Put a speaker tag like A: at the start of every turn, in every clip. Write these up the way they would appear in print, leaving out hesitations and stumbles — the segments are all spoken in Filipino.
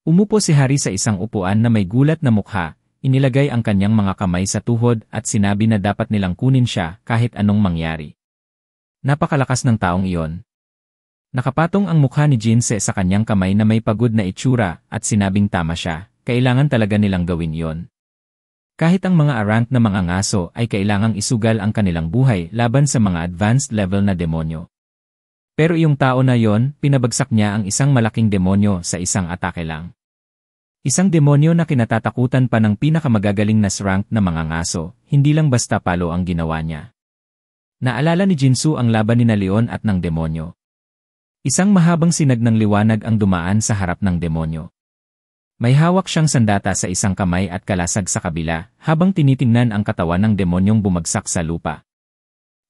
A: Umupo si Hari sa isang upuan na may gulat na mukha, inilagay ang kanyang mga kamay sa tuhod at sinabi na dapat nilang kunin siya kahit anong mangyari. Napakalakas ng taong iyon. Nakapatong ang mukha ni Jinse sa kanyang kamay na may pagod na itsura at sinabing tama siya, kailangan talaga nilang gawin iyon. Kahit ang mga arrant na mga ngaso ay kailangang isugal ang kanilang buhay laban sa mga advanced level na demonyo. Pero iyong tao na yon, pinabagsak niya ang isang malaking demonyo sa isang atake lang. Isang demonyo na kinatatakutan pa ng pinakamagagaling na rank na mga ngaso, hindi lang basta palo ang ginawa niya. Naalala ni Jinsu ang laban ni na Leon at ng demonyo. Isang mahabang sinag ng liwanag ang dumaan sa harap ng demonyo. May hawak siyang sandata sa isang kamay at kalasag sa kabila, habang tinitingnan ang katawan ng demonyong bumagsak sa lupa.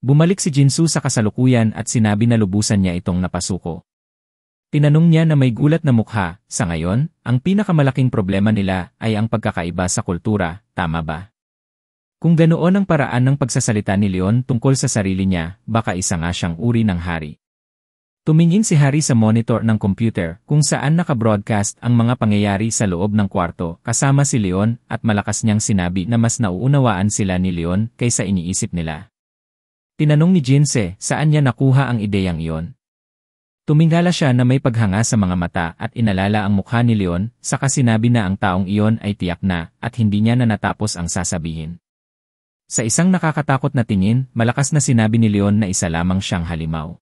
A: Bumalik si Jinsu sa kasalukuyan at sinabi na lubusan niya itong napasuko. Tinanong niya na may gulat na mukha, sa ngayon, ang pinakamalaking problema nila ay ang pagkakaiba sa kultura, tama ba? Kung ganoon ang paraan ng pagsasalita ni Leon tungkol sa sarili niya, baka isa nga siyang uri ng hari. Tumingin si Hari sa monitor ng computer kung saan nakabroadcast ang mga pangyayari sa loob ng kwarto kasama si Leon at malakas niyang sinabi na mas nauunawaan sila ni Leon kaysa iniisip nila. Tinanong ni Jinse saan niya nakuha ang ideyang iyon. Tumingala siya na may paghanga sa mga mata at inalala ang mukha ni Leon, saka sinabi na ang taong iyon ay tiyak na at hindi niya na natapos ang sasabihin. Sa isang nakakatakot na tingin, malakas na sinabi ni Leon na isa lamang siyang halimaw.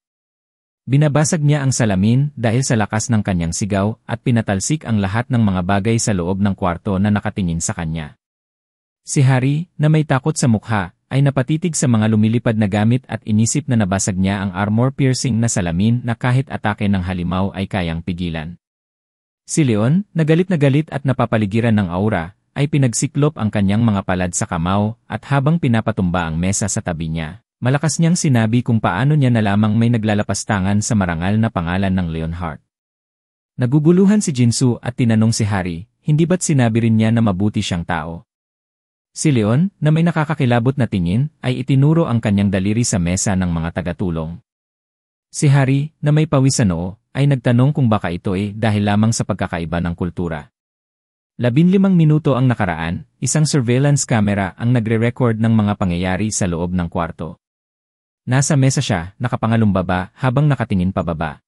A: Binabasag niya ang salamin dahil sa lakas ng kanyang sigaw at pinatalsik ang lahat ng mga bagay sa loob ng kwarto na nakatingin sa kanya. Si Hari, na may takot sa mukha, ay napatitig sa mga lumilipad na gamit at inisip na nabasag niya ang armor-piercing na salamin na kahit atake ng halimaw ay kayang pigilan. Si Leon, na galit at napapaligiran ng aura, ay pinagsiklop ang kanyang mga palad sa kamao at habang pinapatumba ang mesa sa tabi niya, malakas niyang sinabi kung paano niya na lamang may naglalapastangan sa marangal na pangalan ng Leonhardt. Naguguluhan si Jinsu at tinanong si Hari, hindi ba't sinabi rin niya na mabuti siyang tao? Si Leon, na may nakakakilabot na tingin, ay itinuro ang kanyang daliri sa mesa ng mga tagatulong. Si Hari, na may pawis sa noo, ay nagtanong kung baka ito ay dahil lamang sa pagkakaiba ng kultura. 15 minuto ang nakaraan, isang surveillance camera ang nagre-record ng mga pangyayari sa loob ng kwarto. Nasa mesa siya, nakapangalumbaba habang nakatingin pababa.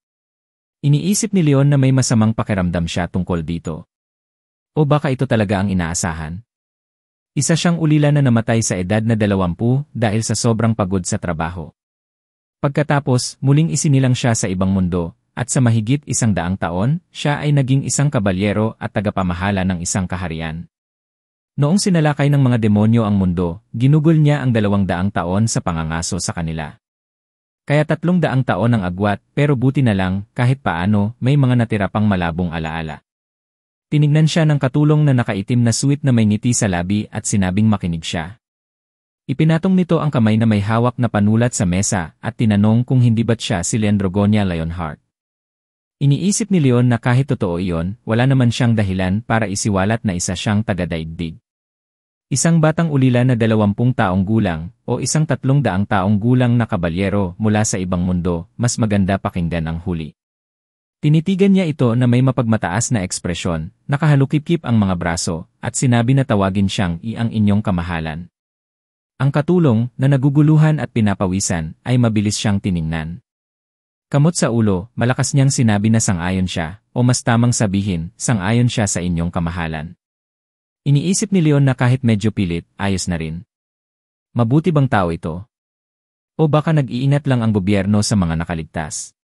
A: Iniisip ni Leon na may masamang pakiramdam siya tungkol dito. O baka ito talaga ang inaasahan? Isa siyang ulila na namatay sa edad na 20 dahil sa sobrang pagod sa trabaho. Pagkatapos, muling isinilang siya sa ibang mundo, at sa mahigit 100 taon, siya ay naging isang kabalyero at tagapamahala ng isang kaharian. Noong sinalakay ng mga demonyo ang mundo, ginugol niya ang 200 taon sa pangangaso sa kanila. Kaya 300 taon ang agwat, pero buti na lang, kahit paano, may mga natira pang malabong alaala. Tinignan siya ng katulong na nakaitim na suit na may ngiti sa labi at sinabing makinig siya. Ipinatong nito ang kamay na may hawak na panulat sa mesa at tinanong kung hindi ba't siya si Leandrogonia Lionheart. Iniisip ni Leon na kahit totoo iyon, wala naman siyang dahilan para isiwalat na isa siyang taga-daigdig. Isang batang ulila na 20 taong gulang o isang 300 taong gulang na kabalyero mula sa ibang mundo, mas maganda pakinggan ang huli. Tinitigan niya ito na may mapagmataas na ekspresyon, nakahalukip-kip ang mga braso, at sinabi na tawagin siyang ang inyong kamahalan. Ang katulong, na naguguluhan at pinapawisan, ay mabilis siyang tiningnan. Kamot sa ulo, malakas niyang sinabi na sang-ayon siya, o mas tamang sabihin, sang-ayon siya sa inyong kamahalan. Iniisip ni Leon na kahit medyo pilit, ayos na rin. Mabuti bang tao ito? O baka nag-iingat lang ang gobyerno sa mga nakaligtas?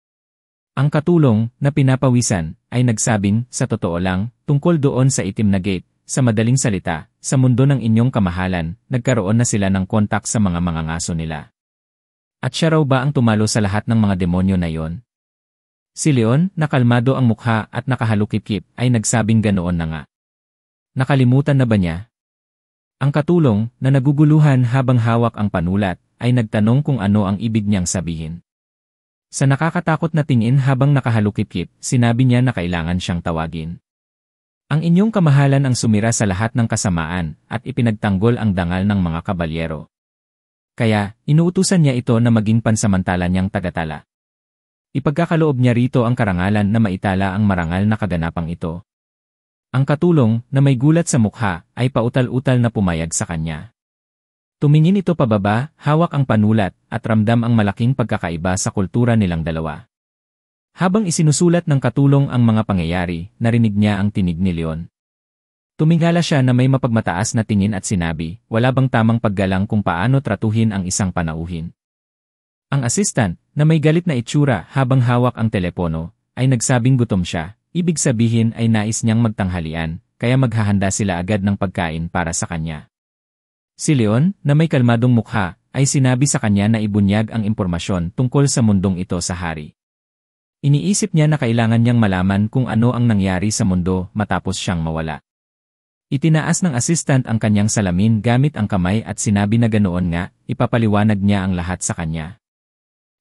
A: Ang katulong, na pinapawisan, ay nagsabing, sa totoo lang, tungkol doon sa itim na gate, sa madaling salita, sa mundo ng inyong kamahalan, nagkaroon na sila ng kontak sa mga ngaso nila. At siya raw ba ang tumalo sa lahat ng mga demonyo na yon? Si Leon, nakalmado ang mukha at nakahalukip-kip, ay nagsabing ganoon na nga. Nakalimutan na ba niya? Ang katulong, na naguguluhan habang hawak ang panulat, ay nagtanong kung ano ang ibig niyang sabihin. Sa nakakatakot na tingin habang nakahalukip-kip, sinabi niya na kailangan siyang tawagin. Ang inyong kamahalan ang sumira sa lahat ng kasamaan at ipinagtanggol ang dangal ng mga kabalyero. Kaya, inuutusan niya ito na maging pansamantala niyang tagatala. Ipagkakaloob niya rito ang karangalan na maitala ang marangal na kaganapang ito. Ang katulong, na may gulat sa mukha, ay pautal-utal na pumayag sa kanya. Tumingin ito pababa, hawak ang panulat, at ramdam ang malaking pagkakaiba sa kultura nilang dalawa. Habang isinusulat ng katulong ang mga pangyayari, narinig niya ang tinig ni Leon. Tumingala siya na may mapagmataas na tingin at sinabi, wala bang tamang paggalang kung paano tratuhin ang isang panauhin? Ang assistant, na may galit na itsura habang hawak ang telepono, ay nagsabing gutom siya, ibig sabihin ay nais niyang magtanghalian, kaya maghahanda sila agad ng pagkain para sa kanya. Si Leon, na may kalmadong mukha, ay sinabi sa kanya na ibunyag ang impormasyon tungkol sa mundong ito sa hari. Iniisip niya na kailangan niyang malaman kung ano ang nangyari sa mundo matapos siyang mawala. Itinaas ng assistant ang kanyang salamin gamit ang kamay at sinabi na ganoon nga, ipapaliwanag niya ang lahat sa kanya.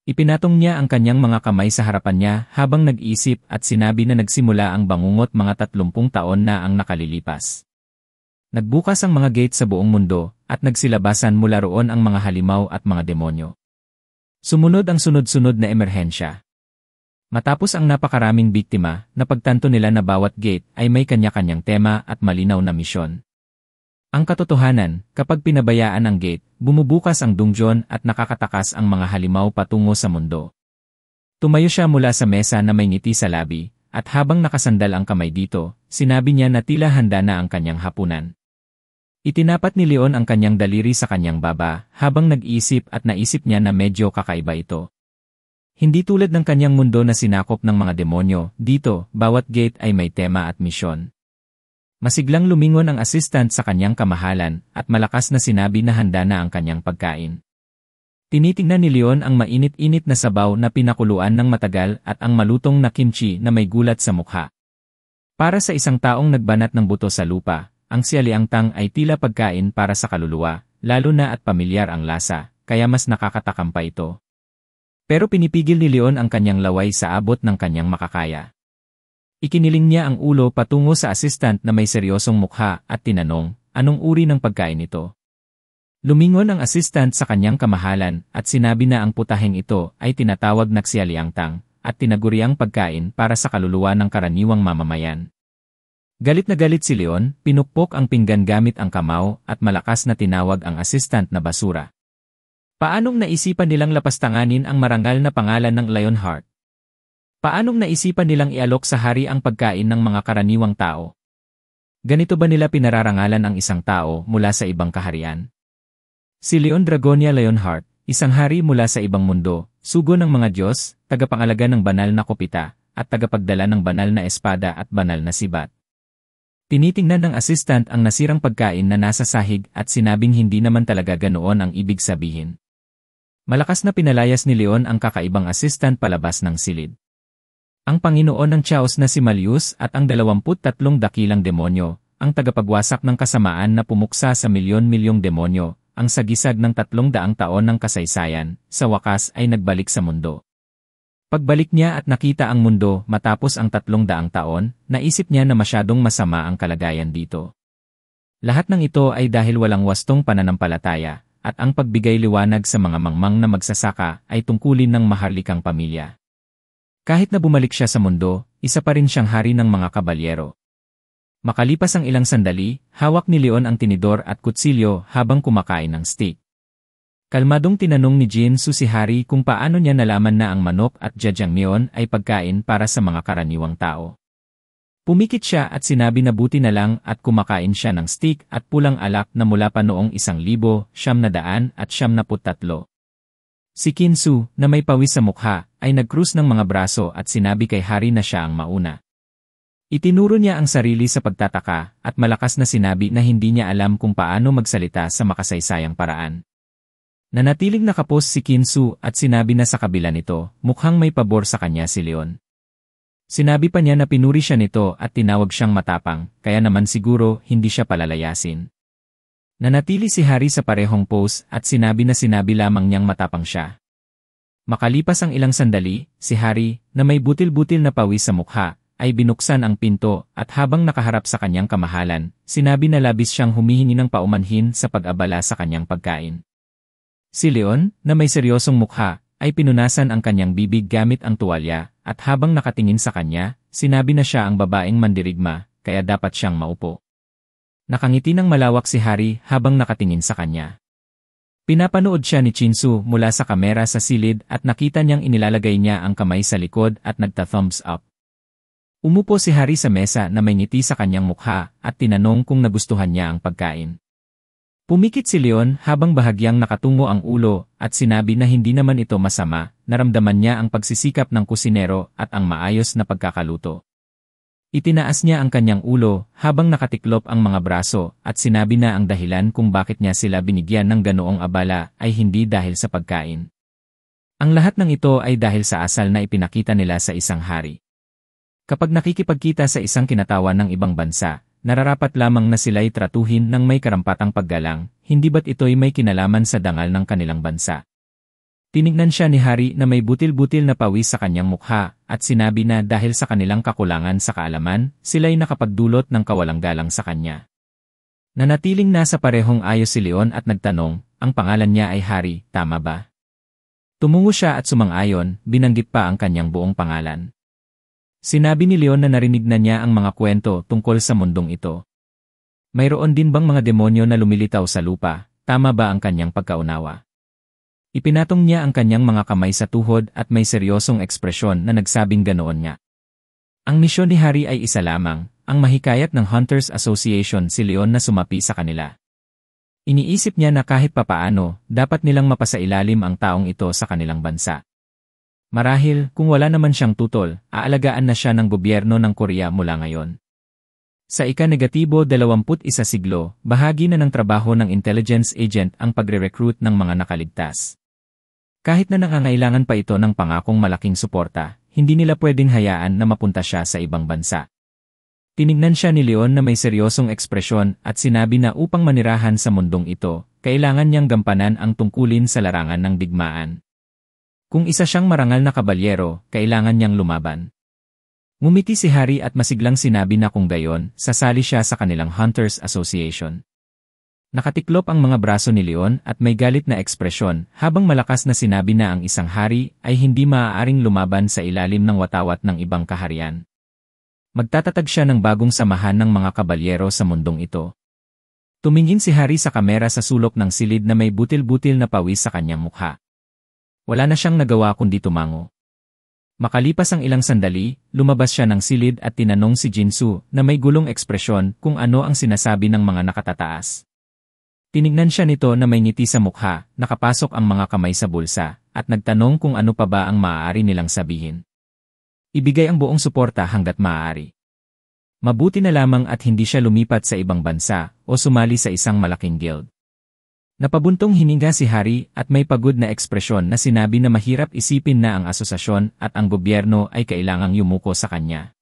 A: Ipinatong niya ang kanyang mga kamay sa harapan niya habang nag-iisip at sinabi na nagsimula ang bangungot mga 30 taon na ang nakalilipas. Nagbukas ang mga gate sa buong mundo at nagsilabasan mula roon ang mga halimaw at mga demonyo. Sumunod ang sunod-sunod na emerhensya. Matapos ang napakaraming biktima, napagtanto nila na bawat gate ay may kanya-kanyang tema at malinaw na misyon. Ang katotohanan, kapag pinabayaan ang gate, bumubukas ang dungeon at nakakatakas ang mga halimaw patungo sa mundo. Tumayo siya mula sa mesa na may ngiti sa labi, at habang nakasandal ang kamay dito, sinabi niya na tila handa na ang kanyang hapunan. Itinapat ni Leon ang kanyang daliri sa kanyang baba, habang nag-isip at naisip niya na medyo kakaiba ito. Hindi tulad ng kanyang mundo na sinakop ng mga demonyo, dito, bawat gate ay may tema at misyon. Masiglang lumingon ang assistant sa kanyang kamahalan, at malakas na sinabi na handa na ang kanyang pagkain. Tinitingnan ni Leon ang mainit-init na sabaw na pinakuluan ng matagal at ang malutong na kimchi na may gulat sa mukha. Para sa isang taong nagbanat ng buto sa lupa, ang sialiangtang ay tila pagkain para sa kaluluwa, lalo na at pamilyar ang lasa, kaya mas nakakatakam pa ito. Pero pinipigil ni Leon ang kanyang laway sa abot ng kanyang makakaya. Ikiniling niya ang ulo patungo sa assistant na may seryosong mukha at tinanong, anong uri ng pagkain ito? Lumingon ang assistant sa kanyang kamahalan at sinabi na ang putaheng ito ay tinatawag na sialiangtang at tinaguriang pagkain para sa kaluluwa ng karaniwang mamamayan. Galit na galit si Leon, pinukpok ang pinggan gamit ang kamao at malakas na tinawag ang assistant na basura. Paanong naisipan nilang lapastanganin ang marangal na pangalan ng Lionheart? Paanong naisipan nilang ialok sa hari ang pagkain ng mga karaniwang tao? Ganito ba nila pinararangalan ang isang tao mula sa ibang kaharian? Si Leon Dragonia Lionheart, isang hari mula sa ibang mundo, sugo ng mga Diyos, tagapangalaga ng banal na kopita, at tagapagdala ng banal na espada at banal na sibat. Tinitingnan ng assistant ang nasirang pagkain na nasa sahig at sinabing hindi naman talaga ganoon ang ibig sabihin. Malakas na pinalayas ni Leon ang kakaibang assistant palabas ng silid. Ang Panginoon ng Chaos na si Malleus at ang 23 dakilang demonyo, ang tagapagwasak ng kasamaan na pumuksa sa milyon-milyong demonyo, ang sagisag ng 300 taon ng kasaysayan, sa wakas ay nagbalik sa mundo. Pagbalik niya at nakita ang mundo matapos ang 300 taon, naisip niya na masyadong masama ang kalagayan dito. Lahat ng ito ay dahil walang wastong pananampalataya, at ang pagbigay liwanag sa mga mangmang na magsasaka ay tungkulin ng maharlikang pamilya. Kahit na bumalik siya sa mundo, isa pa rin siyang hari ng mga kabalyero. Makalipas ang ilang sandali, hawak ni Leon ang tinidor at kutsilyo habang kumakain ng steak. Kalmadong tinanong ni Jinsu si hari kung paano niya nalaman na ang manok at jajangmyeon ay pagkain para sa mga karaniwang tao. Pumikit siya at sinabi na buti na lang at kumakain siya ng steak at pulang alak na mula pa noong 1973. Si Kinsu, na may pawis sa mukha, ay nagkrus ng mga braso at sinabi kay hari na siya ang mauna. Itinuro niya ang sarili sa pagtataka at malakas na sinabi na hindi niya alam kung paano magsalita sa makasaysayang paraan. Nanatiling nakapos si Kinsu at sinabi na sa kabila nito, mukhang may pabor sa kanya si Leon. Sinabi pa niya na pinuri siya nito at tinawag siyang matapang, kaya naman siguro hindi siya palalayasin. Nanatili si hari sa parehong pose at sinabi lamang niyang matapang siya. Makalipas ang ilang sandali, si hari, na may butil-butil na pawis sa mukha, ay binuksan ang pinto at habang nakaharap sa kanyang kamahalan, sinabi na labis siyang humihingi ng paumanhin sa pag-abala sa kanyang pagkain. Si Leon, na may seryosong mukha, ay pinunasan ang kanyang bibig gamit ang tuwalya, at habang nakatingin sa kanya, sinabi na siya ang babaeng mandirigma, kaya dapat siyang maupo. Nakangiti ng malawak si Hari habang nakatingin sa kanya. Pinapanood siya ni Chinsu mula sa kamera sa silid at nakita niyang inilalagay niya ang kamay sa likod at nagta-thumbs up. Umupo si Hari sa mesa na may ngiti sa kanyang mukha at tinanong kung nagustuhan niya ang pagkain. Pumikit si Leon habang bahagyang nakatungo ang ulo at sinabi na hindi naman ito masama, naramdaman niya ang pagsisikap ng kusinero at ang maayos na pagkakaluto. Itinaas niya ang kanyang ulo habang nakatiklop ang mga braso at sinabi na ang dahilan kung bakit niya sila binigyan ng ganoong abala ay hindi dahil sa pagkain. Ang lahat ng ito ay dahil sa asal na ipinakita nila sa isang hari. Kapag nakikipagkita sa isang kinatawan ng ibang bansa, nararapat lamang na sila'y tratuhin ng may karampatang paggalang, hindi ba't ito'y may kinalaman sa dangal ng kanilang bansa. Tinignan siya ni Hari na may butil-butil na pawis sa kanyang mukha at sinabi na dahil sa kanilang kakulangan sa kaalaman, sila'y nakapagdulot ng kawalang galang sa kanya. Nanatiling nasa parehong ayos si Leon at nagtanong, ang pangalan niya ay Hari, tama ba? Tumungo siya at sumang-ayon, binanggit pa ang kanyang buong pangalan. Sinabi ni Leon na narinig na niya ang mga kwento tungkol sa mundong ito. Mayroon din bang mga demonyo na lumilitaw sa lupa, tama ba ang kanyang pagkaunawa? Ipinatong niya ang kanyang mga kamay sa tuhod at may seryosong ekspresyon na nagsabing ganoon nga. Ang misyon ni Hari ay isa lamang, ang mahikayat ng Hunters Association si Leon na sumapi sa kanila. Iniisip niya na kahit papaano, dapat nilang mapasailalim ang taong ito sa kanilang bansa. Marahil, kung wala naman siyang tutol, aalagaan na siya ng gobyerno ng Korea mula ngayon. Sa ika-21 siglo, bahagi na ng trabaho ng intelligence agent ang pagre-recruit ng mga nakaligtas. Kahit na nangangailangan pa ito ng pangakong malaking suporta, hindi nila pwedeng hayaan na mapunta siya sa ibang bansa. Tinignan siya ni Leon na may seryosong ekspresyon at sinabi na upang manirahan sa mundong ito, kailangan niyang gampanan ang tungkulin sa larangan ng digmaan. Kung isa siyang marangal na kabalyero, kailangan niyang lumaban. Ngumiti si Hari at masiglang sinabi na kung gayon, sasali siya sa kanilang Hunters Association. Nakatiklop ang mga braso ni Leon at may galit na ekspresyon habang malakas na sinabi na ang isang hari ay hindi maaaring lumaban sa ilalim ng watawat ng ibang kaharian. Magtatatag siya ng bagong samahan ng mga kabalyero sa mundong ito. Tumingin si Hari sa kamera sa sulok ng silid na may butil-butil na pawis sa kanyang mukha. Wala na siyang nagawa kundi tumango. Makalipas ang ilang sandali, lumabas siya ng silid at tinanong si Jinsu na may gulong ekspresyon kung ano ang sinasabi ng mga nakatataas. Tinignan siya nito na may ngiti sa mukha, nakapasok ang mga kamay sa bulsa, at nagtanong kung ano pa ba ang maaari nilang sabihin. Ibigay ang buong suporta hanggat maaari. Mabuti na lamang at hindi siya lumipat sa ibang bansa o sumali sa isang malaking guild. Napabuntong hininga si Hari at may pagod na ekspresyon na sinabi na mahirap isipin na ang asosasyon at ang gobyerno ay kailangang yumuko sa kanya.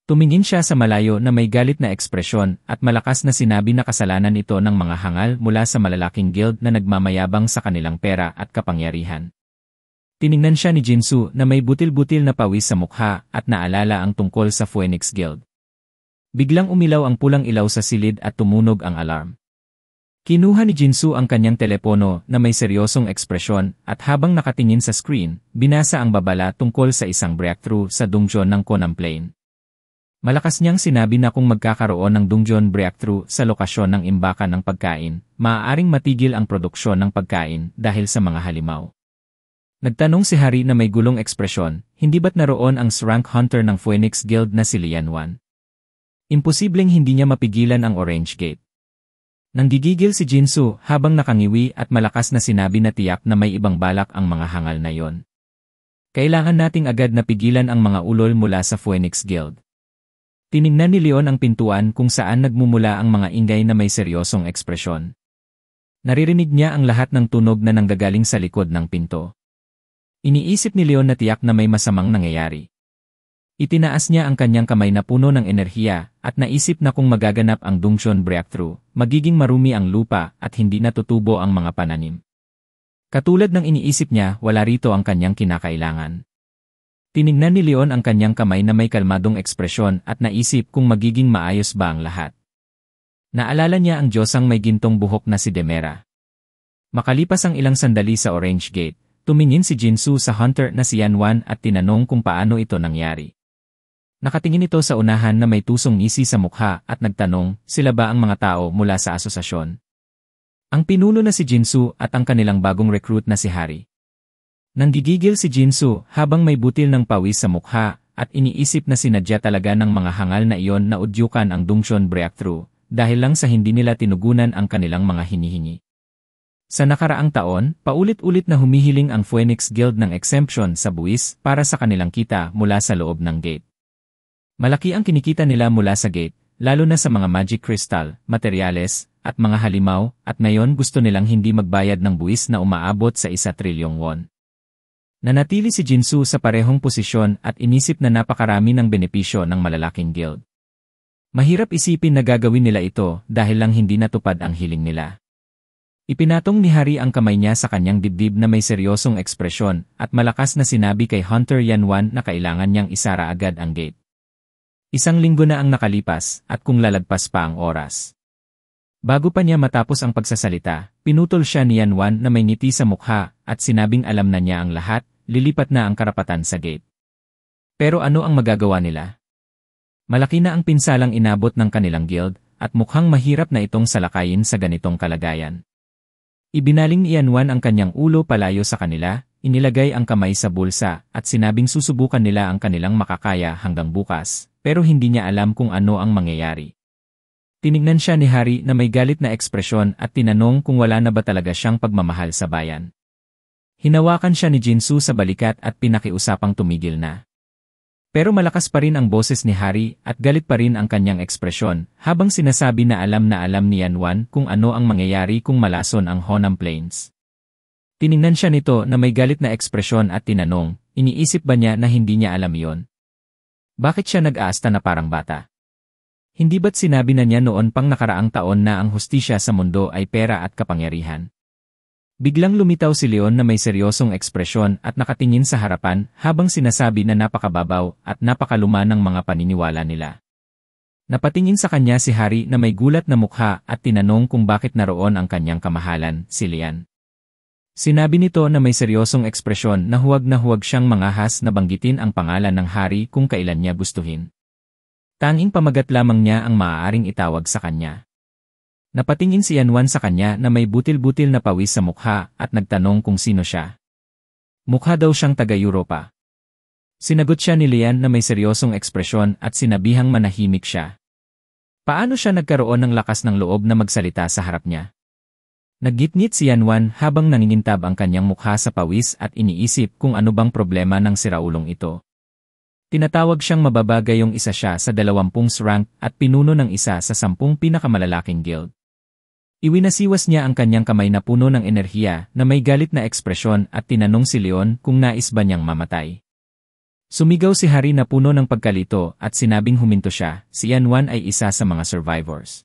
A: Tumingin siya sa malayo na may galit na ekspresyon at malakas na sinabi na kasalanan ito ng mga hangal mula sa malalaking guild na nagmamayabang sa kanilang pera at kapangyarihan. Tiningnan siya ni Jinsu na may butil-butil na pawis sa mukha at naalala ang tungkol sa Phoenix Guild. Biglang umilaw ang pulang ilaw sa silid at tumunog ang alarm. Kinuha ni Jinsu ang kanyang telepono na may seryosong ekspresyon at habang nakatingin sa screen, binasa ang babala tungkol sa isang breakthrough sa dungeon ng Konam Plain. Malakas niyang sinabi na kung magkakaroon ng dungeon breakthrough sa lokasyon ng imbakan ng pagkain, maaaring matigil ang produksyon ng pagkain dahil sa mga halimaw. Nagtanong si Hari na may gulong ekspresyon, hindi ba't naroon ang rank hunter ng Phoenix Guild na si Lianwan? Imposibleng hindi niya mapigilan ang Orange Gate. Nanggigigil si Jinsu habang nakangiwi at malakas na sinabi na tiyak na may ibang balak ang mga hangal na yon. Kailangan nating agad na pigilan ang mga ulol mula sa Phoenix Guild. Tiningnan ni Leon ang pintuan kung saan nagmumula ang mga ingay na may seryosong ekspresyon. Naririnig niya ang lahat ng tunog na nanggagaling sa likod ng pinto. Iniisip ni Leon na tiyak na may masamang nangyayari. Itinaas niya ang kanyang kamay na puno ng enerhiya at naisip na kung magaganap ang dungeon breakthrough, magiging marumi ang lupa at hindi natutubo ang mga pananim. Katulad ng iniisip niya, wala rito ang kanyang kinakailangan. Tinignan ni Leon ang kanyang kamay na may kalmadong ekspresyon at naisip kung magiging maayos ba ang lahat. Naalala niya ang Diyosang may gintong buhok na si Demera. Makalipas ang ilang sandali sa Orange Gate, tumingin si Jinsu sa hunter na si Yanwan at tinanong kung paano ito nangyari. Nakatingin ito sa unahan na may tusong ngisi sa mukha at nagtanong, sila ba ang mga tao mula sa asosasyon? Ang pinuno na si Jinsu at ang kanilang bagong recruit na si Hari. Nanggigigil si Jinsu habang may butil ng pawis sa mukha at iniisip na sinadya talaga ng mga hangal na iyon na udyukan ang Dongshon breakthrough dahil lang sa hindi nila tinugunan ang kanilang mga hinihingi. Sa nakaraang taon, paulit-ulit na humihiling ang Phoenix Guild ng exemption sa buwis para sa kanilang kita mula sa loob ng gate. Malaki ang kinikita nila mula sa gate, lalo na sa mga magic crystal, materyales, at mga halimaw, at ngayon gusto nilang hindi magbayad ng buwis na umaabot sa 1 trilyong won. Nanatili si Jinsu sa parehong posisyon at inisip na napakarami ng benepisyo ng malalaking guild. Mahirap isipin na gagawin nila ito dahil lang hindi natupad ang hiling nila. Ipinatong ni Hari ang kamay niya sa kanyang dibdib na may seryosong ekspresyon at malakas na sinabi kay Hunter Yanwan na kailangan niyang isara agad ang gate. 1 linggo na ang nakalipas at kung lalagpas pa ang oras. Bago pa niya matapos ang pagsasalita, pinutol siya ni Yanwan na may ngiti sa mukha at sinabing alam na niya ang lahat, lilipat na ang karapatan sa gate. Pero ano ang magagawa nila? Malaki na ang pinsalang inabot ng kanilang guild at mukhang mahirap na itong salakayin sa ganitong kalagayan. Ibinaling ni Yanwan ang kanyang ulo palayo sa kanila, inilagay ang kamay sa bulsa at sinabing susubukan nila ang kanilang makakaya hanggang bukas, pero hindi niya alam kung ano ang mangyayari. Tinignan siya ni Hari na may galit na ekspresyon at tinanong kung wala na ba talaga siyang pagmamahal sa bayan. Hinawakan siya ni Jinsu sa balikat at pinakiusapang tumigil na. Pero malakas pa rin ang boses ni Hari at galit pa rin ang kanyang ekspresyon habang sinasabi na alam ni Yanwan kung ano ang mangyayari kung malason ang Honam Plains. Tiningnan siya nito na may galit na ekspresyon at tinanong, iniisip ba niya na hindi niya alam iyon? Bakit siya nag-aasta na parang bata? Hindi ba't sinabi na niya noon pang nakaraang taon na ang hustisya sa mundo ay pera at kapangyarihan? Biglang lumitaw si Leon na may seryosong ekspresyon at nakatingin sa harapan habang sinasabi na napakababaw at napakaluma ng mga paniniwala nila. Napatingin sa kanya si Hari na may gulat na mukha at tinanong kung bakit naroon ang kanyang kamahalan, si Lian. Sinabi nito na may seryosong ekspresyon na huwag siyang mangahas na banggitin ang pangalan ng hari kung kailan niya gustuhin. Tanging pamagat lamang niya ang maaaring itawag sa kanya. Napatingin si Yanwan sa kanya na may butil-butil na pawis sa mukha at nagtanong kung sino siya. Mukha daw siyang taga-Europa. Sinagot siya ni Lian na may seryosong ekspresyon at sinabihang manahimik siya. Paano siya nagkaroon ng lakas ng loob na magsalita sa harap niya? Naggitngit si Yanwan habang nangingintab ang kanyang mukha sa pawis at iniisip kung ano bang problema ng siraulong ito. Tinatawag siyang mababa gayong isa siya sa 20 rank at pinuno ng isa sa 10 pinakamalalaking guild. Iwinasiwas niya ang kanyang kamay na puno ng enerhiya na may galit na ekspresyon at tinanong si Leon kung nais ba niyang mamatay. Sumigaw si Hari na puno ng pagkalito at sinabing huminto siya, si Yanwan ay isa sa mga survivors.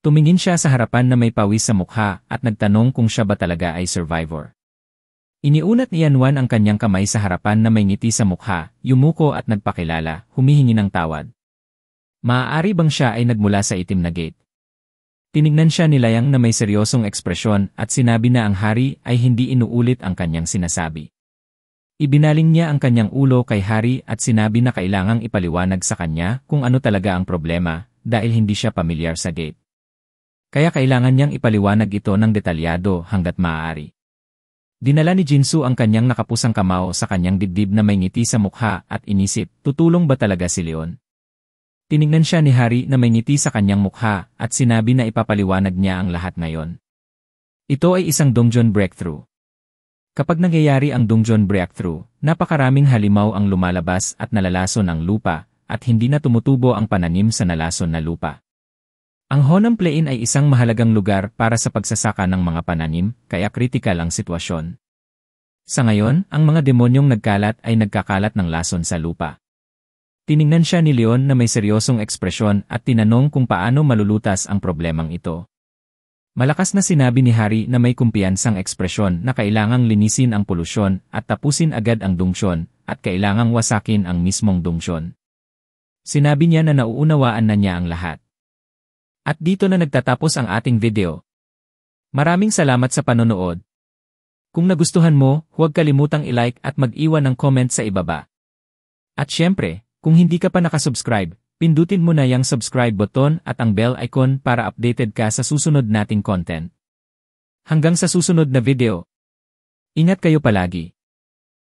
A: Tumingin siya sa harapan na may pawis sa mukha at nagtanong kung siya ba talaga ay survivor. Iniunat ni Yanwan ang kanyang kamay sa harapan na may ngiti sa mukha, yumuko at nagpakilala, humihingi ng tawad. Maaari bang siya ay nagmula sa itim na gate? Tinignan siya ni Liang na may seryosong ekspresyon at sinabi na ang hari ay hindi inuulit ang kanyang sinasabi. Ibinaling niya ang kanyang ulo kay Hari at sinabi na kailangang ipaliwanag sa kanya kung ano talaga ang problema dahil hindi siya pamilyar sa gate. Kaya kailangan niyang ipaliwanag ito ng detalyado hanggat maaari. Dinala ni Jinsu ang kanyang nakapusang kamao sa kanyang dibdib na may ngiti sa mukha at inisip, tutulong ba talaga si Leon? Tinignan siya ni Hari na may ngiti sa kanyang mukha at sinabi na ipapaliwanag niya ang lahat ngayon. Ito ay isang Dongshon breakthrough. Kapag nangyayari ang Dongshon breakthrough, napakaraming halimaw ang lumalabas at nalalason ang lupa at hindi na tumutubo ang pananim sa nalason na lupa. Ang Honam Plain ay isang mahalagang lugar para sa pagsasaka ng mga pananim, kaya kritikal ang sitwasyon. Sa ngayon, ang mga demonyong nagkalat ay nagkakalat ng lason sa lupa. Tiningnan siya ni Leon na may seryosong ekspresyon at tinanong kung paano malulutas ang problemang ito. Malakas na sinabi ni Hari na may kumpiyansang ekspresyon na kailangang linisin ang polusyon at tapusin agad ang Dongshon at kailangang wasakin ang mismong Dongshon. Sinabi niya na nauunawaan na niya ang lahat. At dito na nagtatapos ang ating video. Maraming salamat sa panonood. Kung nagustuhan mo, huwag kalimutang i-like at mag-iwan ng comment sa ibaba. At syempre, Kung hindi ka pa nakasubscribe, pindutin mo na yung subscribe button at ang bell icon para updated ka sa susunod nating content. Hanggang sa susunod na video. Ingat kayo palagi.